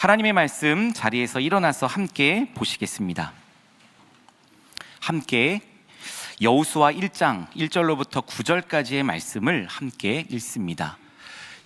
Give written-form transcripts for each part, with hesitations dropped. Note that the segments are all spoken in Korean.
하나님의 말씀 자리에서 일어나서 함께 보시겠습니다. 함께 여호수아 1장 1절로부터 9절까지의 말씀을 함께 읽습니다.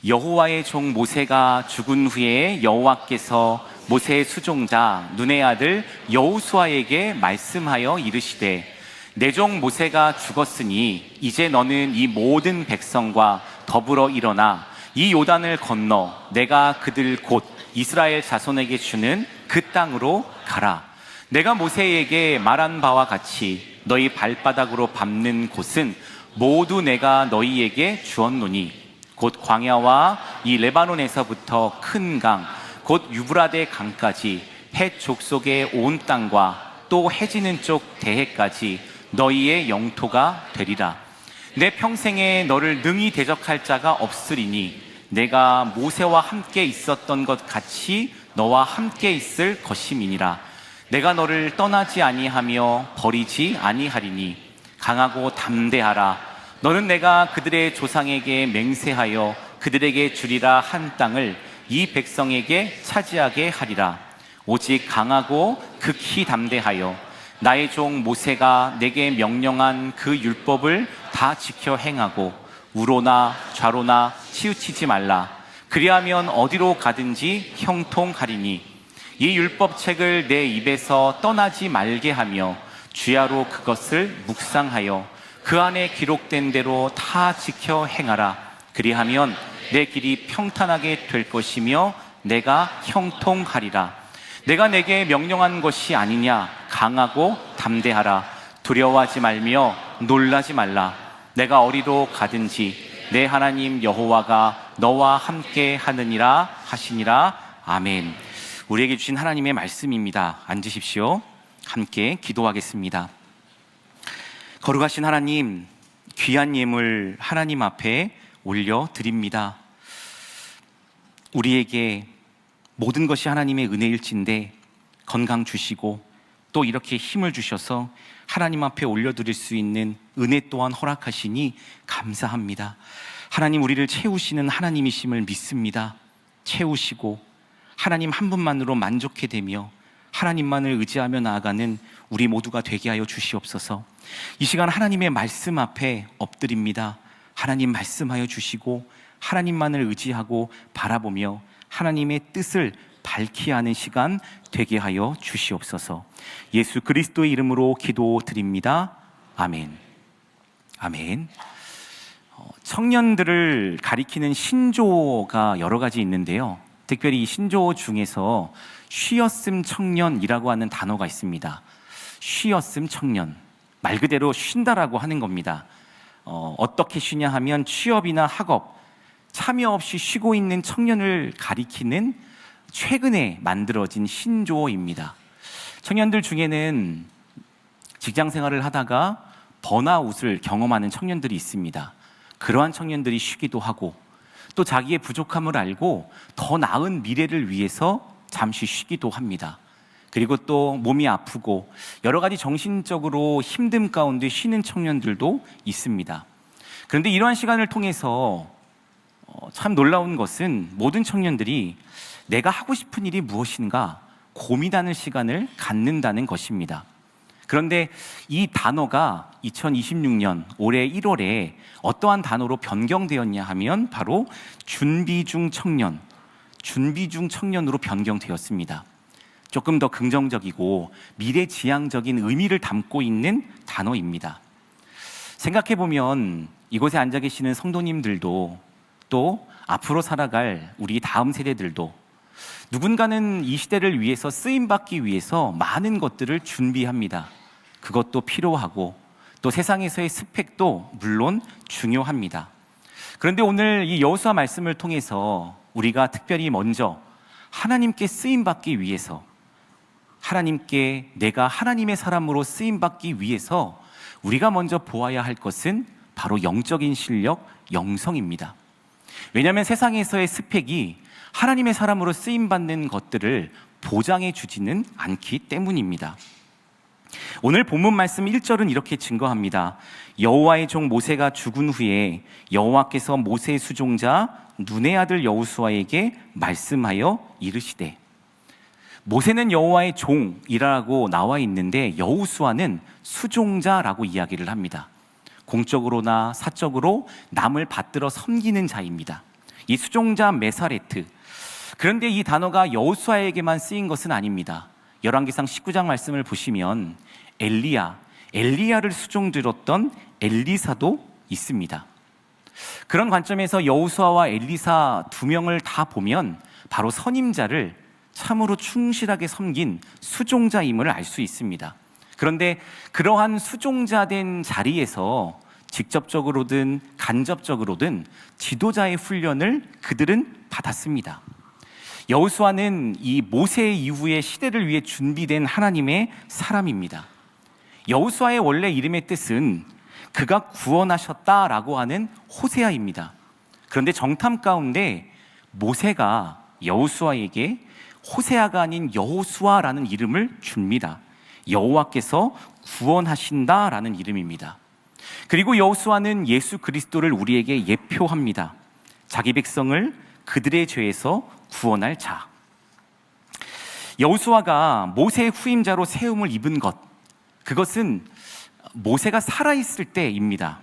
여호와의 종 모세가 죽은 후에 여호와께서 모세의 수종자 눈의 아들 여호수아에게 말씀하여 이르시되, 내 종 모세가 죽었으니 이제 너는 이 모든 백성과 더불어 일어나 이 요단을 건너 내가 그들 곧 이스라엘 자손에게 주는 그 땅으로 가라. 내가 모세에게 말한 바와 같이 너희 발바닥으로 밟는 곳은 모두 내가 너희에게 주었노니 곧 광야와 이 레바논에서부터 큰 강 곧 유브라데 강까지 헷 족속의 온 땅과 또 해지는 쪽 대해까지 너희의 영토가 되리라. 내 평생에 너를 능히 대적할 자가 없으리니 내가 모세와 함께 있었던 것 같이 너와 함께 있을 것임이니라. 내가 너를 떠나지 아니하며 버리지 아니하리니 강하고 담대하라. 너는 내가 그들의 조상에게 맹세하여 그들에게 주리라 한 땅을 이 백성에게 차지하게 하리라. 오직 강하고 극히 담대하여 나의 종 모세가 내게 명령한 그 율법을 다 지켜 행하고 우로나 좌로나 치우치지 말라. 그리하면 어디로 가든지 형통하리니 이 율법책을 내 입에서 떠나지 말게 하며 주야로 그것을 묵상하여 그 안에 기록된 대로 다 지켜 행하라. 그리하면 내 길이 평탄하게 될 것이며 내가 형통하리라. 내가 내게 명령한 것이 아니냐. 강하고 담대하라. 두려워하지 말며 놀라지 말라. 내가 어디로 가든지 내 하나님 여호와가 너와 함께 하느니라 하시니라. 아멘. 우리에게 주신 하나님의 말씀입니다. 앉으십시오. 함께 기도하겠습니다. 거룩하신 하나님, 귀한 예물 하나님 앞에 올려드립니다. 우리에게 모든 것이 하나님의 은혜일진데 건강 주시고 또 이렇게 힘을 주셔서 하나님 앞에 올려드릴 수 있는 은혜 또한 허락하시니 감사합니다. 하나님, 우리를 채우시는 하나님이심을 믿습니다. 채우시고 하나님 한 분만으로 만족해 되며 하나님만을 의지하며 나아가는 우리 모두가 되게 하여 주시옵소서. 이 시간 하나님의 말씀 앞에 엎드립니다. 하나님 말씀하여 주시고 하나님만을 의지하고 바라보며 하나님의 뜻을 밝히 하는 시간 되게 하여 주시옵소서. 예수 그리스도의 이름으로 기도드립니다. 아멘. 아멘. 청년들을 가리키는 신조어가 여러 가지 있는데요, 특별히 이 신조어 중에서 쉬었음 청년이라고 하는 단어가 있습니다. 쉬었음 청년, 말 그대로 쉰다라고 하는 겁니다. 어떻게 쉬냐 하면 취업이나 학업, 참여 없이 쉬고 있는 청년을 가리키는 최근에 만들어진 신조어입니다. 청년들 중에는 직장 생활을 하다가 번아웃을 경험하는 청년들이 있습니다. 그러한 청년들이 쉬기도 하고 또 자기의 부족함을 알고 더 나은 미래를 위해서 잠시 쉬기도 합니다. 그리고 또 몸이 아프고 여러 가지 정신적으로 힘듦 가운데 쉬는 청년들도 있습니다. 그런데 이러한 시간을 통해서 참 놀라운 것은 모든 청년들이 내가 하고 싶은 일이 무엇인가 고민하는 시간을 갖는다는 것입니다. 그런데 이 단어가 2026년 올해 1월에 어떠한 단어로 변경되었냐 하면 바로 준비 중 청년, 준비 중 청년으로 변경되었습니다. 조금 더 긍정적이고 미래지향적인 의미를 담고 있는 단어입니다. 생각해보면 이곳에 앉아 계시는 성도님들도 또 앞으로 살아갈 우리 다음 세대들도 누군가는 이 시대를 위해서 쓰임받기 위해서 많은 것들을 준비합니다. 그것도 필요하고 또 세상에서의 스펙도 물론 중요합니다. 그런데 오늘 이 여호수아 말씀을 통해서 우리가 특별히 먼저 하나님께 쓰임받기 위해서, 하나님께 내가 하나님의 사람으로 쓰임받기 위해서 우리가 먼저 보아야 할 것은 바로 영적인 실력, 영성입니다. 왜냐하면 세상에서의 스펙이 하나님의 사람으로 쓰임받는 것들을 보장해 주지는 않기 때문입니다. 오늘 본문 말씀 1절은 이렇게 증거합니다. 여호와의 종 모세가 죽은 후에 여호와께서 모세의 수종자 눈의 아들 여호수아에게 말씀하여 이르시되, 모세는 여호와의 종이라고 나와 있는데 여호수아는 수종자라고 이야기를 합니다. 공적으로나 사적으로 남을 받들어 섬기는 자입니다. 이 수종자 메사레트. 그런데 이 단어가 여호수아에게만 쓰인 것은 아닙니다. 열왕기상 19장 말씀을 보시면 엘리야를 수종들었던 엘리사도 있습니다. 그런 관점에서 여호수아와 엘리사 두 명을 다 보면 바로 선임자를 참으로 충실하게 섬긴 수종자임을 알 수 있습니다. 그런데 그러한 수종자된 자리에서 직접적으로든 간접적으로든 지도자의 훈련을 그들은 받았습니다. 여호수아는 이 모세 이후의 시대를 위해 준비된 하나님의 사람입니다. 여호수아의 원래 이름의 뜻은 그가 구원하셨다라고 하는 호세아입니다. 그런데 정탐 가운데 모세가 여호수아에게 호세아가 아닌 여호수아라는 이름을 줍니다. 여호와께서 구원하신다라는 이름입니다. 그리고 여호수아는 예수 그리스도를 우리에게 예표합니다. 자기 백성을 그들의 죄에서 구원할 자. 여호수아가 모세의 후임자로 세움을 입은 것, 그것은 모세가 살아있을 때입니다.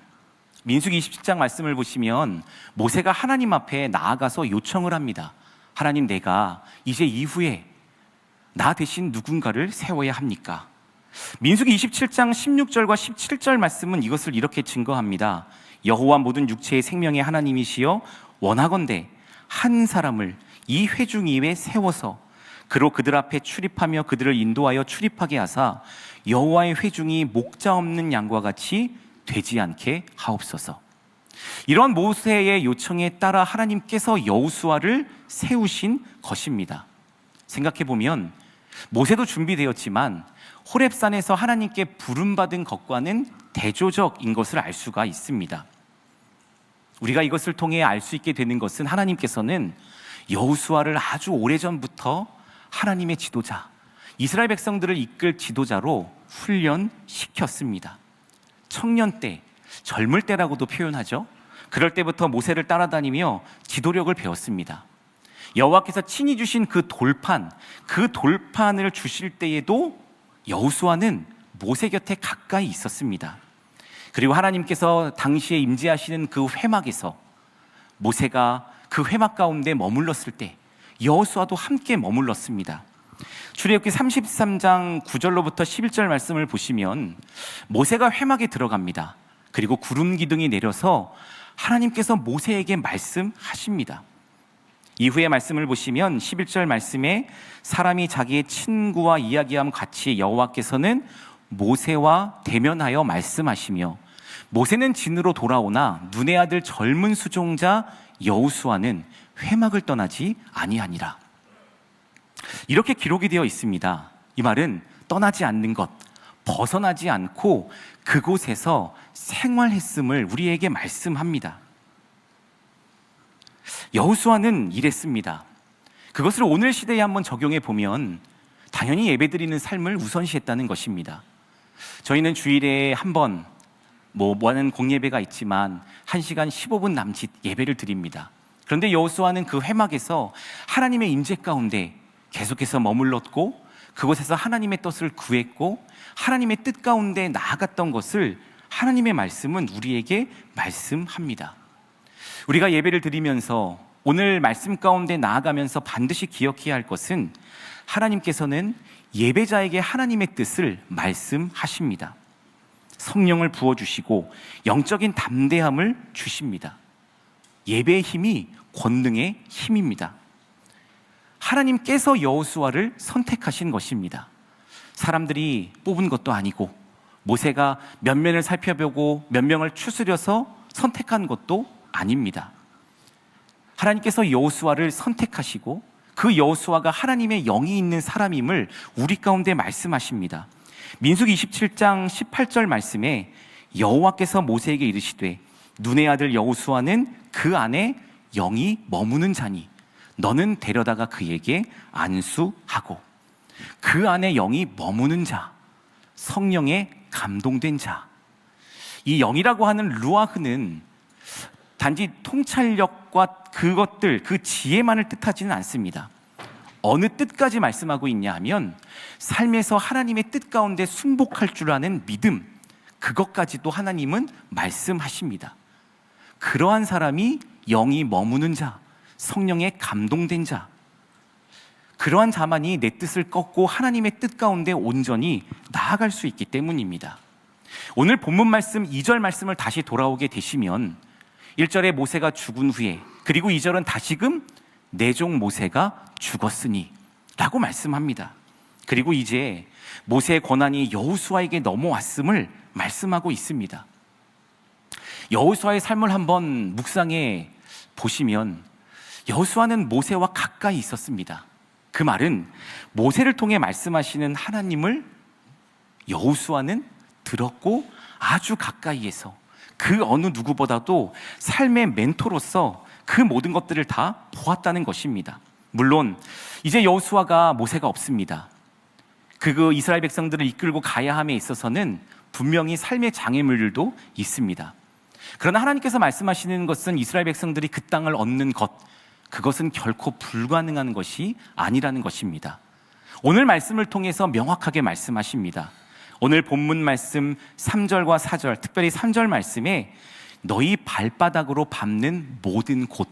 민수기 27장 말씀을 보시면 모세가 하나님 앞에 나아가서 요청을 합니다. 하나님, 내가 이제 이후에 나 대신 누군가를 세워야 합니까? 민수기 27장 16절과 17절 말씀은 이것을 이렇게 증거합니다. 여호와 모든 육체의 생명의 하나님이시여 원하건대 한 사람을 이 회중 위에 세워서 그로 그들 앞에 출입하며 그들을 인도하여 출입하게 하사 여호와의 회중이 목자 없는 양과 같이 되지 않게 하옵소서. 이런 모세의 요청에 따라 하나님께서 여호수아를 세우신 것입니다. 생각해보면 모세도 준비되었지만 호렙산에서 하나님께 부름받은 것과는 대조적인 것을 알 수가 있습니다. 우리가 이것을 통해 알 수 있게 되는 것은 하나님께서는 여호수아를 아주 오래전부터 하나님의 지도자, 이스라엘 백성들을 이끌 지도자로 훈련시켰습니다. 청년 때, 젊을 때라고도 표현하죠. 그럴 때부터 모세를 따라다니며 지도력을 배웠습니다. 여호와께서 친히 주신 그 돌판을 주실 때에도 여호수아는 모세 곁에 가까이 있었습니다. 그리고 하나님께서 당시에 임재하시는 그 회막에서 모세가 그 회막 가운데 머물렀을 때 여호수아도 함께 머물렀습니다. 출애굽기 33장 9절로부터 11절 말씀을 보시면 모세가 회막에 들어갑니다. 그리고 구름 기둥이 내려서 하나님께서 모세에게 말씀하십니다. 이후의 말씀을 보시면 11절 말씀에 사람이 자기의 친구와 이야기함 같이 여호와께서는 모세와 대면하여 말씀하시며 모세는 진으로 돌아오나 눈의 아들 젊은 수종자 여호수아는 회막을 떠나지 아니하니라. 이렇게 기록이 되어 있습니다. 이 말은 떠나지 않는 것, 벗어나지 않고 그곳에서 생활했음을 우리에게 말씀합니다. 여호수아는 이랬습니다. 그것을 오늘 시대에 한번 적용해 보면 당연히 예배드리는 삶을 우선시했다는 것입니다. 저희는 주일에 한 번 뭐하는 공예배가 있지만 1시간 15분 남짓 예배를 드립니다. 그런데 여호수아는 그 회막에서 하나님의 임재 가운데 계속해서 머물렀고 그곳에서 하나님의 뜻을 구했고 하나님의 뜻 가운데 나아갔던 것을 하나님의 말씀은 우리에게 말씀합니다. 우리가 예배를 드리면서 오늘 말씀 가운데 나아가면서 반드시 기억해야 할 것은 하나님께서는 예배자에게 하나님의 뜻을 말씀하십니다. 성령을 부어주시고 영적인 담대함을 주십니다. 예배의 힘이 권능의 힘입니다. 하나님께서 여호수아를 선택하신 것입니다. 사람들이 뽑은 것도 아니고 모세가 몇 면을 살펴보고 몇 명을 추스려서 선택한 것도 아닙니다. 하나님께서 여호수아를 선택하시고 그 여호수아가 하나님의 영이 있는 사람임을 우리 가운데 말씀하십니다. 민수기 27장 18절 말씀에 여호와께서 모세에게 이르시되 눈의 아들 여호수아는 그 안에 영이 머무는 자니 너는 데려다가 그에게 안수하고. 그 안에 영이 머무는 자, 성령에 감동된 자. 이 영이라고 하는 루아흐는 단지 통찰력과 그것들, 그 지혜만을 뜻하지는 않습니다. 어느 뜻까지 말씀하고 있냐 하면 삶에서 하나님의 뜻 가운데 순복할 줄 아는 믿음, 그것까지도 하나님은 말씀하십니다. 그러한 사람이 영이 머무는 자, 성령에 감동된 자, 그러한 자만이 내 뜻을 꺾고 하나님의 뜻 가운데 온전히 나아갈 수 있기 때문입니다. 오늘 본문 말씀 2절 말씀을 다시 돌아오게 되시면 1절에 모세가 죽은 후에, 그리고 2절은 다시금 내 종 모세가 죽었으니 라고 말씀합니다. 그리고 이제 모세의 권한이 여호수아에게 넘어왔음을 말씀하고 있습니다. 여호수아의 삶을 한번 묵상해 보시면 여호수아는 모세와 가까이 있었습니다. 그 말은 모세를 통해 말씀하시는 하나님을 여호수아는 들었고 아주 가까이에서 그 어느 누구보다도 삶의 멘토로서 그 모든 것들을 다 보았다는 것입니다. 물론 이제 여호수아가 모세가 없습니다. 그 이스라엘 백성들을 이끌고 가야 함에 있어서는 분명히 삶의 장애물들도 있습니다. 그러나 하나님께서 말씀하시는 것은 이스라엘 백성들이 그 땅을 얻는 것, 그것은 결코 불가능한 것이 아니라는 것입니다. 오늘 말씀을 통해서 명확하게 말씀하십니다. 오늘 본문 말씀 3절과 4절, 특별히 3절 말씀에 너희 발바닥으로 밟는 모든 곳.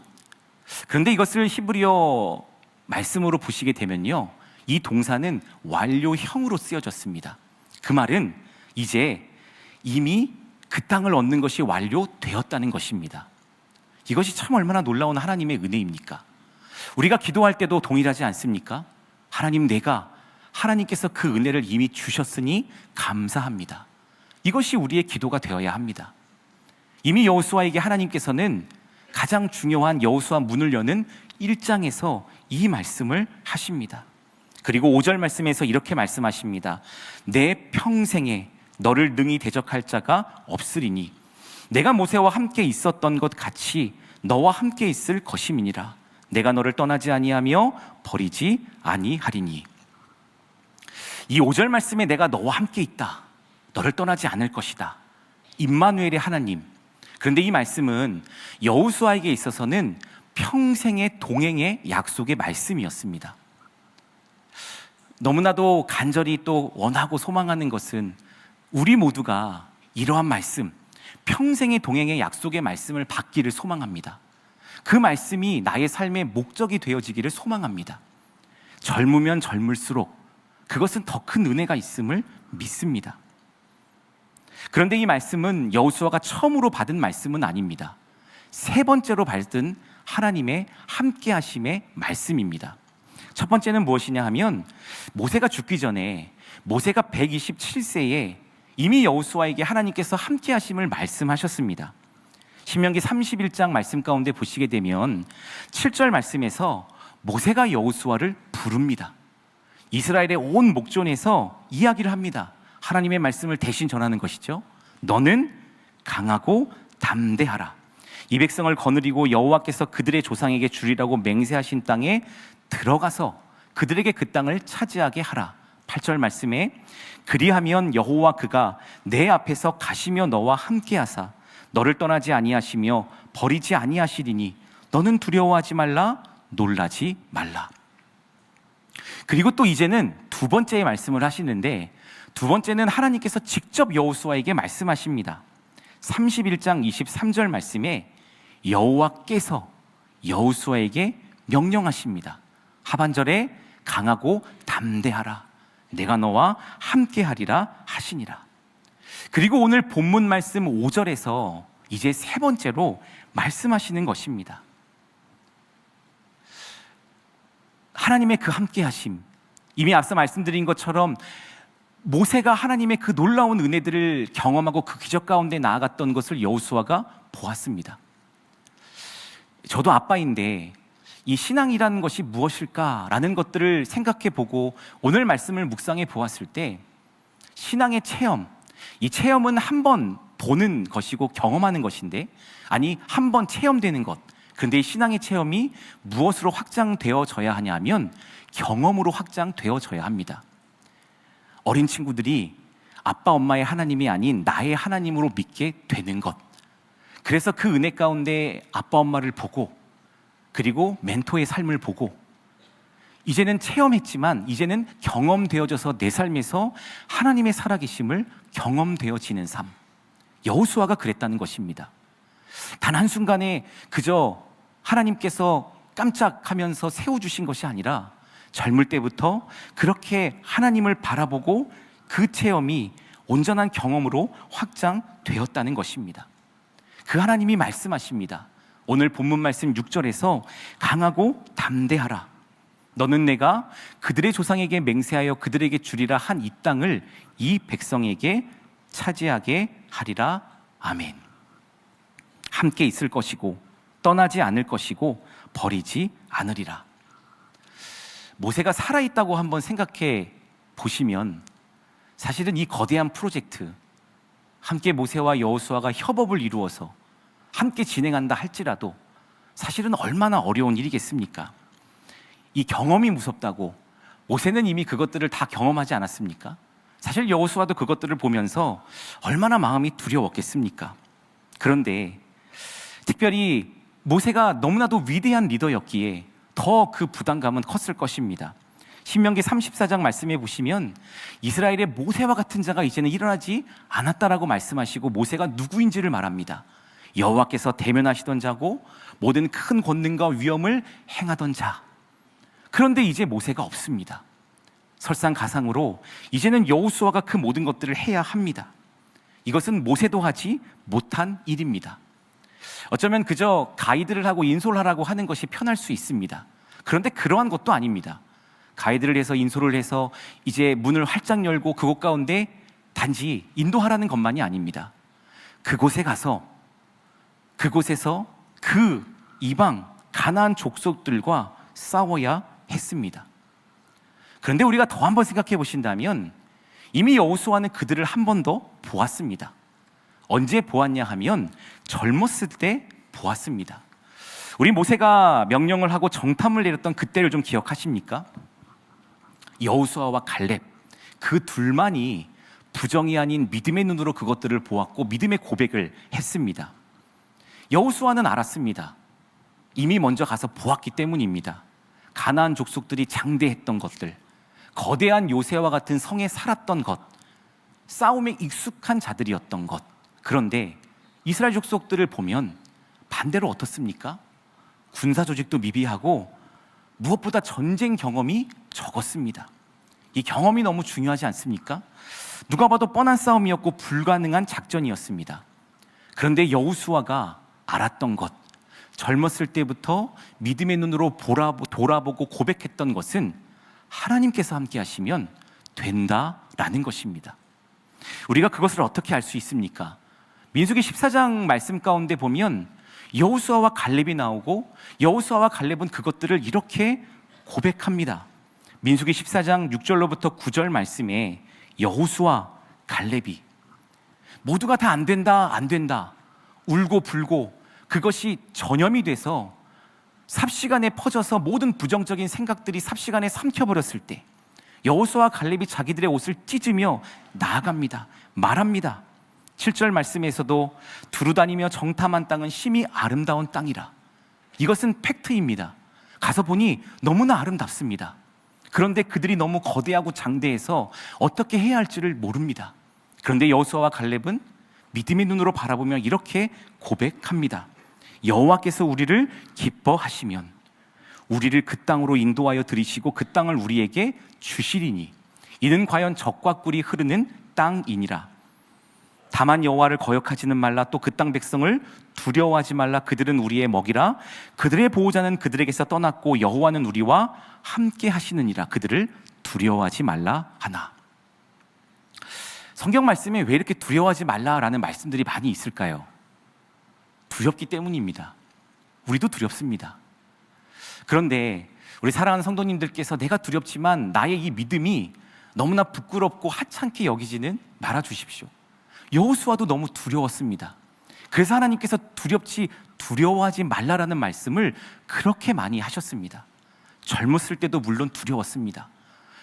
그런데 이것을 히브리어 말씀으로 보시게 되면요, 이 동사는 완료형으로 쓰여졌습니다. 그 말은 이제 이미 그 땅을 얻는 것이 완료되었다는 것입니다. 이것이 참 얼마나 놀라운 하나님의 은혜입니까? 우리가 기도할 때도 동일하지 않습니까? 하나님, 내가 하나님께서 그 은혜를 이미 주셨으니 감사합니다. 이것이 우리의 기도가 되어야 합니다. 이미 여호수아에게 하나님께서는 가장 중요한 여호수아 문을 여는 1장에서 이 말씀을 하십니다. 그리고 5절 말씀에서 이렇게 말씀하십니다. 내 평생에 너를 능히 대적할 자가 없으리니 내가 모세와 함께 있었던 것 같이 너와 함께 있을 것임이니라. 내가 너를 떠나지 아니하며 버리지 아니하리니. 이 5절 말씀에 내가 너와 함께 있다, 너를 떠나지 않을 것이다, 임마누엘의 하나님. 그런데 이 말씀은 여호수아에게 있어서는 평생의 동행의 약속의 말씀이었습니다. 너무나도 간절히 또 원하고 소망하는 것은 우리 모두가 이러한 말씀, 평생의 동행의 약속의 말씀을 받기를 소망합니다. 그 말씀이 나의 삶의 목적이 되어지기를 소망합니다. 젊으면 젊을수록 그것은 더 큰 은혜가 있음을 믿습니다. 그런데 이 말씀은 여호수아가 처음으로 받은 말씀은 아닙니다. 세 번째로 받은 하나님의 함께 하심의 말씀입니다. 첫 번째는 무엇이냐 하면 모세가 죽기 전에 모세가 127세에 이미 여호수아에게 하나님께서 함께 하심을 말씀하셨습니다. 신명기 31장 말씀 가운데 보시게 되면 7절 말씀에서 모세가 여호수아를 부릅니다. 이스라엘의 온 목전에서 이야기를 합니다. 하나님의 말씀을 대신 전하는 것이죠. 너는 강하고 담대하라. 이 백성을 거느리고 여호와께서 그들의 조상에게 주리라고 맹세하신 땅에 들어가서 그들에게 그 땅을 차지하게 하라. 8절 말씀에 그리하면 여호와 그가 내 앞에서 가시며 너와 함께하사 너를 떠나지 아니하시며 버리지 아니하시리니 너는 두려워하지 말라, 놀라지 말라. 그리고 또 이제는 두 번째의 말씀을 하시는데, 두 번째는 하나님께서 직접 여호수아에게 말씀하십니다. 31장 23절 말씀에 여호와께서 여호수아에게 명령하십니다. 하반절에 강하고 담대하라, 내가 너와 함께하리라 하시니라. 그리고 오늘 본문 말씀 5절에서 이제 세 번째로 말씀하시는 것입니다. 하나님의 그 함께하심, 이미 앞서 말씀드린 것처럼 모세가 하나님의 그 놀라운 은혜들을 경험하고 그 기적 가운데 나아갔던 것을 여호수아가 보았습니다. 저도 아빠인데 이 신앙이라는 것이 무엇일까라는 것들을 생각해 보고 오늘 말씀을 묵상해 보았을 때, 신앙의 체험, 이 체험은 한 번 보는 것이고 경험하는 것인데, 아니 한 번 체험되는 것. 그런데 이 신앙의 체험이 무엇으로 확장되어져야 하냐 하면 경험으로 확장되어져야 합니다. 어린 친구들이 아빠 엄마의 하나님이 아닌 나의 하나님으로 믿게 되는 것, 그래서 그 은혜 가운데 아빠 엄마를 보고, 그리고 멘토의 삶을 보고, 이제는 체험했지만 이제는 경험되어져서 내 삶에서 하나님의 살아계심을 경험되어지는 삶. 여호수아가 그랬다는 것입니다. 단 한순간에 그저 하나님께서 깜짝하면서 세워주신 것이 아니라 젊을 때부터 그렇게 하나님을 바라보고 그 체험이 온전한 경험으로 확장되었다는 것입니다. 그 하나님이 말씀하십니다. 오늘 본문 말씀 6절에서 강하고 담대하라. 너는 내가 그들의 조상에게 맹세하여 그들에게 주리라 한 이 땅을 이 백성에게 차지하게 하리라. 아멘. 함께 있을 것이고 떠나지 않을 것이고 버리지 않으리라. 모세가 살아있다고 한번 생각해 보시면 사실은 이 거대한 프로젝트, 함께 모세와 여호수아가 협업을 이루어서 함께 진행한다 할지라도 사실은 얼마나 어려운 일이겠습니까? 이 경험이 무섭다고 모세는 이미 그것들을 다 경험하지 않았습니까? 사실 여호수아도 그것들을 보면서 얼마나 마음이 두려웠겠습니까? 그런데 특별히 모세가 너무나도 위대한 리더였기에 더 그 부담감은 컸을 것입니다. 신명기 34장 말씀해 보시면 이스라엘의 모세와 같은 자가 이제는 일어나지 않았다라고 말씀하시고 모세가 누구인지를 말합니다. 여호와께서 대면하시던 자고 모든 큰 권능과 위엄을 행하던 자. 그런데 이제 모세가 없습니다. 설상가상으로 이제는 여호수아가 그 모든 것들을 해야 합니다. 이것은 모세도 하지 못한 일입니다. 어쩌면 그저 가이드를 하고 인솔을 하라고 하는 것이 편할 수 있습니다. 그런데 그러한 것도 아닙니다. 가이드를 해서 인솔을 해서 이제 문을 활짝 열고 그곳 가운데 단지 인도하라는 것만이 아닙니다. 그곳에 가서 그곳에서 그 이방 가나안 족속들과 싸워야 했습니다. 그런데 우리가 더 한번 생각해 보신다면 이미 여호수아는 그들을 한 번 더 보았습니다. 언제 보았냐 하면 젊었을 때 보았습니다. 우리 모세가 명령을 하고 정탐을 내렸던 그때를 좀 기억하십니까? 여호수아와 갈렙 그 둘만이 부정이 아닌 믿음의 눈으로 그것들을 보았고 믿음의 고백을 했습니다. 여호수아는 알았습니다. 이미 먼저 가서 보았기 때문입니다. 가나안 족속들이 장대했던 것들, 거대한 요새와 같은 성에 살았던 것, 싸움에 익숙한 자들이었던 것. 그런데 이스라엘 족속들을 보면 반대로 어떻습니까? 군사 조직도 미비하고 무엇보다 전쟁 경험이 적었습니다. 이 경험이 너무 중요하지 않습니까? 누가 봐도 뻔한 싸움이었고 불가능한 작전이었습니다. 그런데 여호수아가 알았던 것, 젊었을 때부터 믿음의 눈으로 돌아보고 고백했던 것은 하나님께서 함께 하시면 된다라는 것입니다. 우리가 그것을 어떻게 알 수 있습니까? 민수기 14장 말씀 가운데 보면 여호수아와 갈렙이 나오고 여호수아와 갈렙은 그것들을 이렇게 고백합니다. 민수기 14장 6절로부터 9절 말씀에 여호수아, 갈렙이 모두가 다 안 된다, 안 된다 울고 불고 그것이 전염이 돼서 삽시간에 퍼져서 모든 부정적인 생각들이 삽시간에 삼켜버렸을 때 여호수아와 갈렙이 자기들의 옷을 찢으며 나아갑니다. 말합니다. 7절 말씀에서도 두루다니며 정탐한 땅은 심히 아름다운 땅이라. 이것은 팩트입니다. 가서 보니 너무나 아름답습니다. 그런데 그들이 너무 거대하고 장대해서 어떻게 해야 할지를 모릅니다. 그런데 여호수아와 갈렙은 믿음의 눈으로 바라보며 이렇게 고백합니다. 여호와께서 우리를 기뻐하시면 우리를 그 땅으로 인도하여 들이시고 그 땅을 우리에게 주시리니 이는 과연 젖과 꿀이 흐르는 땅이니라. 다만 여호와를 거역하지는 말라. 또 그 땅 백성을 두려워하지 말라. 그들은 우리의 먹이라. 그들의 보호자는 그들에게서 떠났고 여호와는 우리와 함께 하시느니라. 그들을 두려워하지 말라 하나. 성경 말씀에 왜 이렇게 두려워하지 말라라는 말씀들이 많이 있을까요? 두렵기 때문입니다. 우리도 두렵습니다. 그런데 우리 사랑하는 성도님들께서 내가 두렵지만 나의 이 믿음이 너무나 부끄럽고 하찮게 여기지는 말아주십시오. 여호수아도 너무 두려웠습니다. 그래서 하나님께서 두려워하지 말라라는 말씀을 그렇게 많이 하셨습니다. 젊었을 때도 물론 두려웠습니다.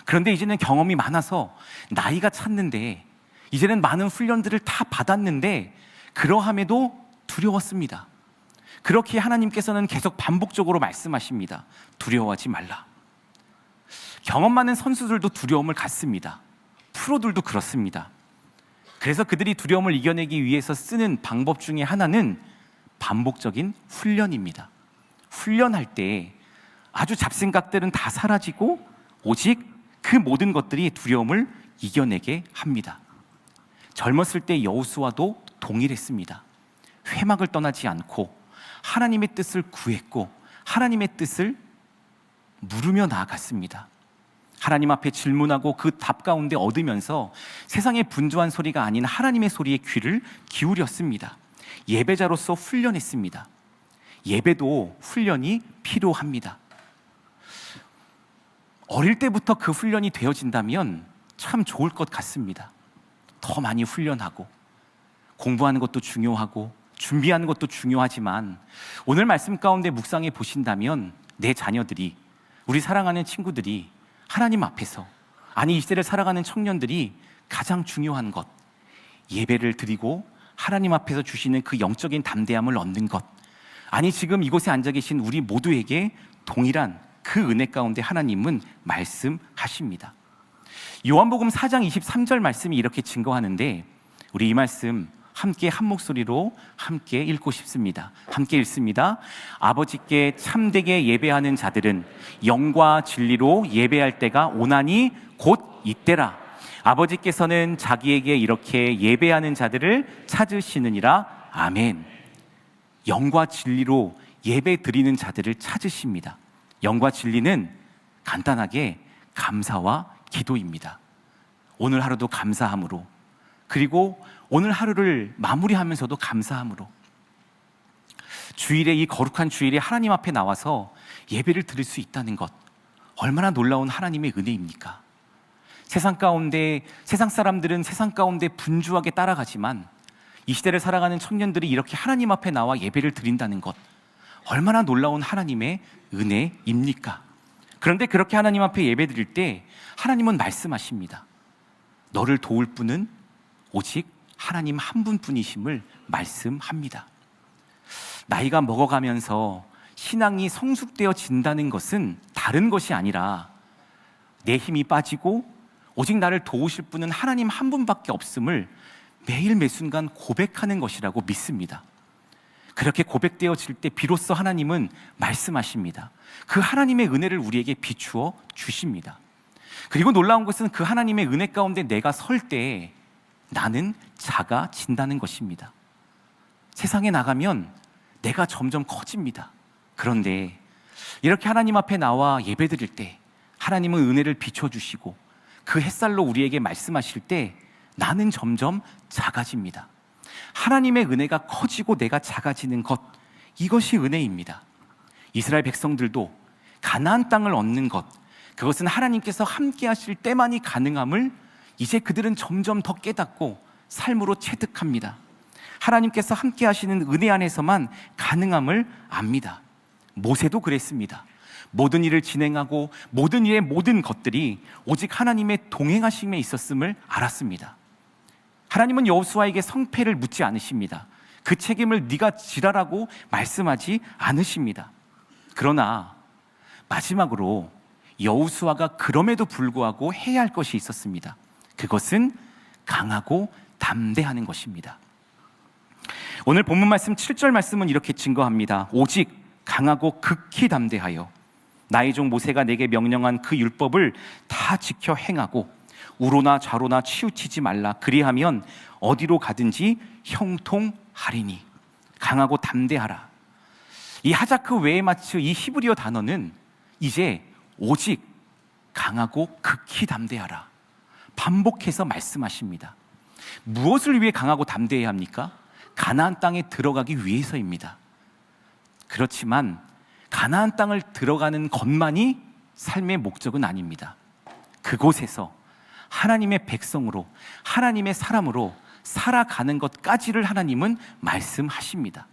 그런데 이제는 경험이 많아서 나이가 찼는데 이제는 많은 훈련들을 다 받았는데 그러함에도 두려웠습니다. 그렇게 하나님께서는 계속 반복적으로 말씀하십니다. 두려워하지 말라. 경험 많은 선수들도 두려움을 갖습니다. 프로들도 그렇습니다. 그래서 그들이 두려움을 이겨내기 위해서 쓰는 방법 중에 하나는 반복적인 훈련입니다. 훈련할 때 아주 잡생각들은 다 사라지고 오직 그 모든 것들이 두려움을 이겨내게 합니다. 젊었을 때 여호수아도 동일했습니다. 회막을 떠나지 않고 하나님의 뜻을 구했고 하나님의 뜻을 물으며 나아갔습니다. 하나님 앞에 질문하고 그 답 가운데 얻으면서 세상의 분주한 소리가 아닌 하나님의 소리에 귀를 기울였습니다. 예배자로서 훈련했습니다. 예배도 훈련이 필요합니다. 어릴 때부터 그 훈련이 되어진다면 참 좋을 것 같습니다. 더 많이 훈련하고 공부하는 것도 중요하고 준비하는 것도 중요하지만 오늘 말씀 가운데 묵상해 보신다면 내 자녀들이, 우리 사랑하는 친구들이 하나님 앞에서, 아니 이 시대를 살아가는 청년들이 가장 중요한 것, 예배를 드리고 하나님 앞에서 주시는 그 영적인 담대함을 얻는 것, 아니 지금 이곳에 앉아 계신 우리 모두에게 동일한 그 은혜 가운데 하나님은 말씀하십니다. 요한복음 4장 23절 말씀이 이렇게 증거하는데 우리 이 말씀 함께 한 목소리로 함께 읽고 싶습니다. 함께 읽습니다. 아버지께 참되게 예배하는 자들은 영과 진리로 예배할 때가 오나니 곧 이때라. 아버지께서는 자기에게 이렇게 예배하는 자들을 찾으시느니라. 아멘. 영과 진리로 예배 드리는 자들을 찾으십니다. 영과 진리는 간단하게 감사와 기도입니다. 오늘 하루도 감사함으로, 그리고 오늘 하루를 마무리하면서도 감사함으로, 주일에, 이 거룩한 주일에 하나님 앞에 나와서 예배를 드릴 수 있다는 것, 얼마나 놀라운 하나님의 은혜입니까? 세상 사람들은 세상 가운데 분주하게 따라가지만 이 시대를 살아가는 청년들이 이렇게 하나님 앞에 나와 예배를 드린다는 것, 얼마나 놀라운 하나님의 은혜입니까? 그런데 그렇게 하나님 앞에 예배 드릴 때 하나님은 말씀하십니다. 너를 도울 분은 오직 하나님 한 분뿐이심을 말씀합니다. 나이가 먹어가면서 신앙이 성숙되어진다는 것은 다른 것이 아니라 내 힘이 빠지고 오직 나를 도우실 분은 하나님 한 분밖에 없음을 매일 매순간 고백하는 것이라고 믿습니다. 그렇게 고백되어질 때 비로소 하나님은 말씀하십니다. 그 하나님의 은혜를 우리에게 비추어 주십니다. 그리고 놀라운 것은 그 하나님의 은혜 가운데 내가 설 때 나는 작아진다는 것입니다. 세상에 나가면 내가 점점 커집니다. 그런데 이렇게 하나님 앞에 나와 예배드릴 때 하나님은 은혜를 비춰주시고 그 햇살로 우리에게 말씀하실 때 나는 점점 작아집니다. 하나님의 은혜가 커지고 내가 작아지는 것, 이것이 은혜입니다. 이스라엘 백성들도 가나안 땅을 얻는 것, 그것은 하나님께서 함께 하실 때만이 가능함을 이제 그들은 점점 더 깨닫고 삶으로 체득합니다. 하나님께서 함께 하시는 은혜 안에서만 가능함을 압니다. 모세도 그랬습니다. 모든 일을 진행하고 모든 일의 모든 것들이 오직 하나님의 동행하심에 있었음을 알았습니다. 하나님은 여호수아에게 성패를 묻지 않으십니다. 그 책임을 네가 지라라고 말씀하지 않으십니다. 그러나 마지막으로 여호수아가 그럼에도 불구하고 해야 할 것이 있었습니다. 그것은 강하고 담대하는 것입니다. 오늘 본문 말씀 7절 말씀은 이렇게 증거합니다. 오직 강하고 극히 담대하여 나의 종 모세가 내게 명령한 그 율법을 다 지켜 행하고 우로나 좌로나 치우치지 말라. 그리하면 어디로 가든지 형통하리니. 강하고 담대하라. 이 하자크 외에 마치 이 히브리어 단어는 이제 오직 강하고 극히 담대하라. 반복해서 말씀하십니다. 무엇을 위해 강하고 담대해야 합니까? 가나안 땅에 들어가기 위해서입니다. 그렇지만 가나안 땅을 들어가는 것만이 삶의 목적은 아닙니다. 그곳에서 하나님의 백성으로, 하나님의 사람으로 살아가는 것까지를 하나님은 말씀하십니다.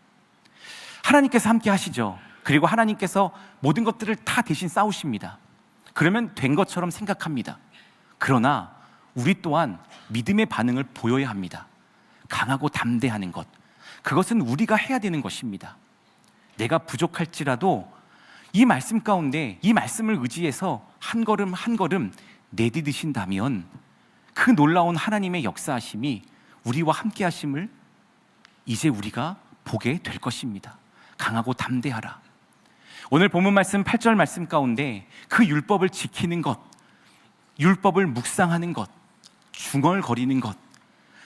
하나님께서 함께 하시죠. 그리고 하나님께서 모든 것들을 다 대신 싸우십니다. 그러면 된 것처럼 생각합니다. 그러나 우리 또한 믿음의 반응을 보여야 합니다. 강하고 담대하는 것, 그것은 우리가 해야 되는 것입니다. 내가 부족할지라도 이 말씀 가운데 이 말씀을 의지해서 한 걸음 한 걸음 내디디신다면 그 놀라운 하나님의 역사하심이 우리와 함께 하심을 이제 우리가 보게 될 것입니다. 강하고 담대하라. 오늘 본문 말씀 8절 말씀 가운데 그 율법을 지키는 것, 율법을 묵상하는 것, 중얼거리는 것,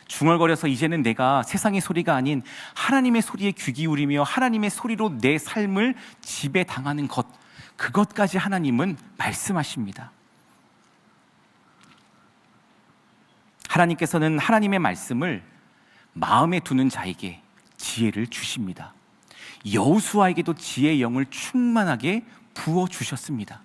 중얼거려서 이제는 내가 세상의 소리가 아닌 하나님의 소리에 귀 기울이며 하나님의 소리로 내 삶을 지배당하는 것, 그것까지 하나님은 말씀하십니다. 하나님께서는 하나님의 말씀을 마음에 두는 자에게 지혜를 주십니다. 여호수아에게도 지혜의 영을 충만하게 부어주셨습니다.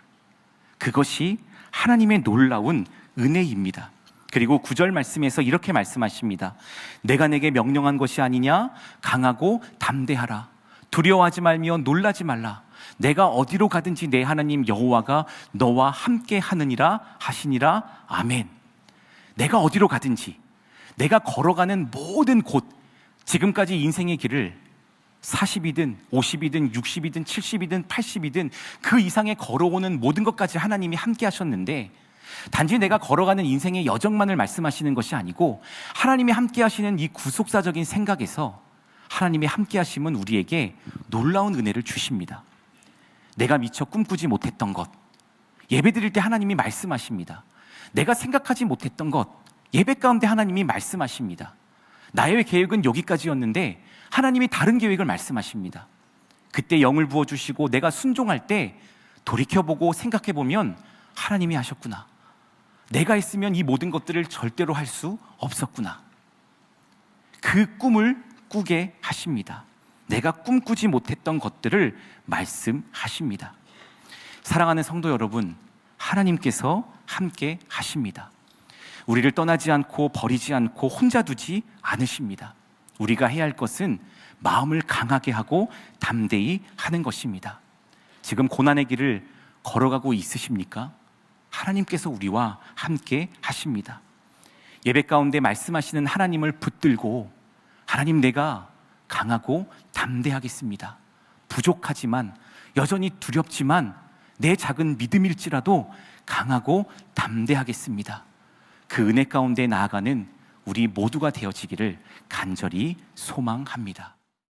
그것이 하나님의 놀라운 은혜입니다. 그리고 9절 말씀에서 이렇게 말씀하십니다. 내가 내게 명령한 것이 아니냐? 강하고 담대하라. 두려워하지 말며 놀라지 말라. 내가 어디로 가든지 내 하나님 여호와가 너와 함께 하느니라 하시니라. 아멘. 내가 어디로 가든지, 내가 걸어가는 모든 곳, 지금까지 인생의 길을 40이든 50이든 60이든 70이든 80이든 그 이상의 걸어오는 모든 것까지 하나님이 함께 하셨는데, 단지 내가 걸어가는 인생의 여정만을 말씀하시는 것이 아니고 하나님이 함께 하시는 이 구속사적인 생각에서 하나님의 함께 하심은 우리에게 놀라운 은혜를 주십니다. 내가 미처 꿈꾸지 못했던 것, 예배 드릴 때 하나님이 말씀하십니다. 내가 생각하지 못했던 것, 예배 가운데 하나님이 말씀하십니다. 나의 계획은 여기까지였는데 하나님이 다른 계획을 말씀하십니다. 그때 영을 부어주시고 내가 순종할 때 돌이켜보고 생각해보면 하나님이 하셨구나. 내가 있으면 이 모든 것들을 절대로 할 수 없었구나. 그 꿈을 꾸게 하십니다. 내가 꿈꾸지 못했던 것들을 말씀하십니다. 사랑하는 성도 여러분, 하나님께서 함께 하십니다. 우리를 떠나지 않고 버리지 않고 혼자 두지 않으십니다. 우리가 해야 할 것은 마음을 강하게 하고 담대히 하는 것입니다. 지금 고난의 길을 걸어가고 있으십니까? 하나님께서 우리와 함께 하십니다. 예배 가운데 말씀하시는 하나님을 붙들고, 하나님, 내가 강하고 담대하겠습니다. 부족하지만, 여전히 두렵지만 내 작은 믿음일지라도 강하고 담대하겠습니다. 그 은혜 가운데 나아가는 우리 모두가 되어지기를 간절히 소망합니다.